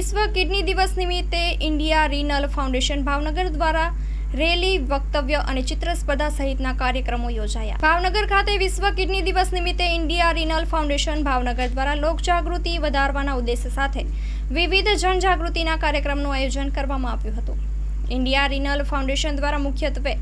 વિશ્વ કિડની દિવસ નિમિત્તે ઇન્ડિયા રીનલ ફાઉન્ડેશન ભાવનગર દ્વારા રેલી, વક્તવ્ય અને ચિત્ર સ્પર્ધા સહિતના કાર્યક્રમો યોજાયા. ભાવનગર ખાતે વિશ્વ કિડની દિવસ નિમિત્તે ઇન્ડિયા રીનલ ફાઉન્ડેશન ભાવનગર દ્વારા લોકજાગૃતિ વધારવાના ઉદ્દેશ્ય સાથે વિવિધ જનજાગૃતિના કાર્યક્રમનું આયોજન કરવામાં આવ્યું હતું. ઇન્ડિયા રીનલ ફાઉન્ડેશન દ્વારા મુખ્યત્વે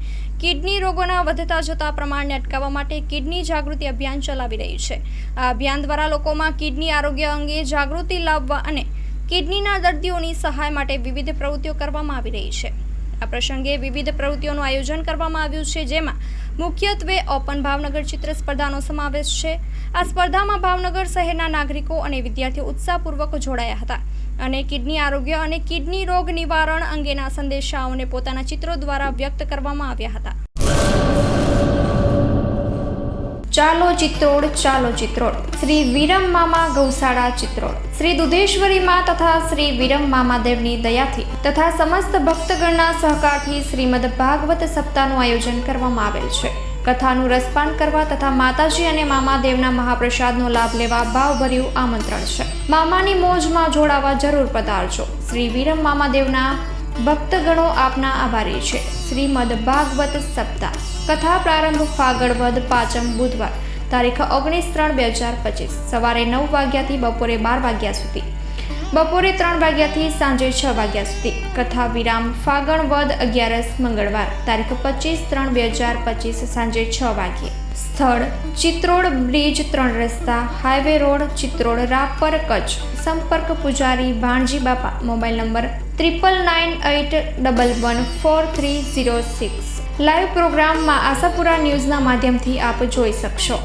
કિડની રોગોના વધતા જતા પ્રમાણને અટકાવવા માટે કિડની જાગૃતિ અભિયાન ચલાવી રહી છે. આ અભિયાન દ્વારા લોકોમાં કિડની આરોગ્ય અંગે જાગૃતિ લાવવા અને કિડનીના દર્દીઓની સહાય માટે વિવિધ પ્રવૃત્તિઓ કરવામાં આવી રહી છે. આ પ્રસંગે વિવિધ પ્રવૃત્તિઓનું આયોજન કરવામાં આવ્યું છે, જેમાં મુખ્યત્વે ઓપન ભાવનગર ચિત્ર સ્પર્ધાનો સમાવેશ છે. આ સ્પર્ધામાં ભાવનગર શહેરના નાગરિકો અને વિદ્યાર્થીઓ ઉત્સાહપૂર્વક જોડાયા હતા અને કિડની આરોગ્ય અને કિડની રોગ નિવારણ અંગેના સંદેશાઓને પોતાના ચિત્રો દ્વારા વ્યક્ત કરવામાં આવ્યા હતા. ચાલો ચિત્રોડ, ચાલો ચિત્રોડ. શ્રી વિરમ મામા ગૌશાળા ચિત્રોડ. શ્રી દુધેશ્વરી માં તથા શ્રી વિરમ મામાદેવની દયાથી તથા સમસ્ત ભક્તગણના સહકારથી શ્રીમદ ભાગવત સપ્તાહનું આયોજન કરવામાં આવેલ છે. કથાનું રસપાન કરવા તથા માતાજી અને મામાદેવના મહાપ્રસાદનો લાભ લેવા ભાવભર્યું આમંત્રણ છે. મામાની મોજમાં જોડાવા જરૂર પધારજો. શ્રી વિરમ મામાદેવના ભક્તગણો આપના આભારી છે. શ્રીમદ ભાગવત સપ્તાહ. કથા પ્રારંભ ફાગણ વદ પાંચમ બુધવાર તારીખ 19/3/2025 સવારે 9 વાગ્યાથી બપોરે 12 વાગ્યા સુધી, બપોરે 3 વાગ્યાથી સાંજે 6 વાગ્યા સુધી. કથા વિરામ ફાગણ વદ 11 મંગળવાર તારીખ 25/3/2025 સાંજે 6 વાગ્યે. સ્થળ ચિત્રોડ બ્રિજ 3 રસ્તા, હાઈવે રોડ, ચિત્રોડ, રાપર, કચ્છ. સંપર્ક પૂજારી ભાણજી બાપા. Mobile number 9998114306. લાઈવ પ્રોગ્રામમાં આશાપુરા ન્યૂઝના માધ્યમથી આપ જોઈ શકશો.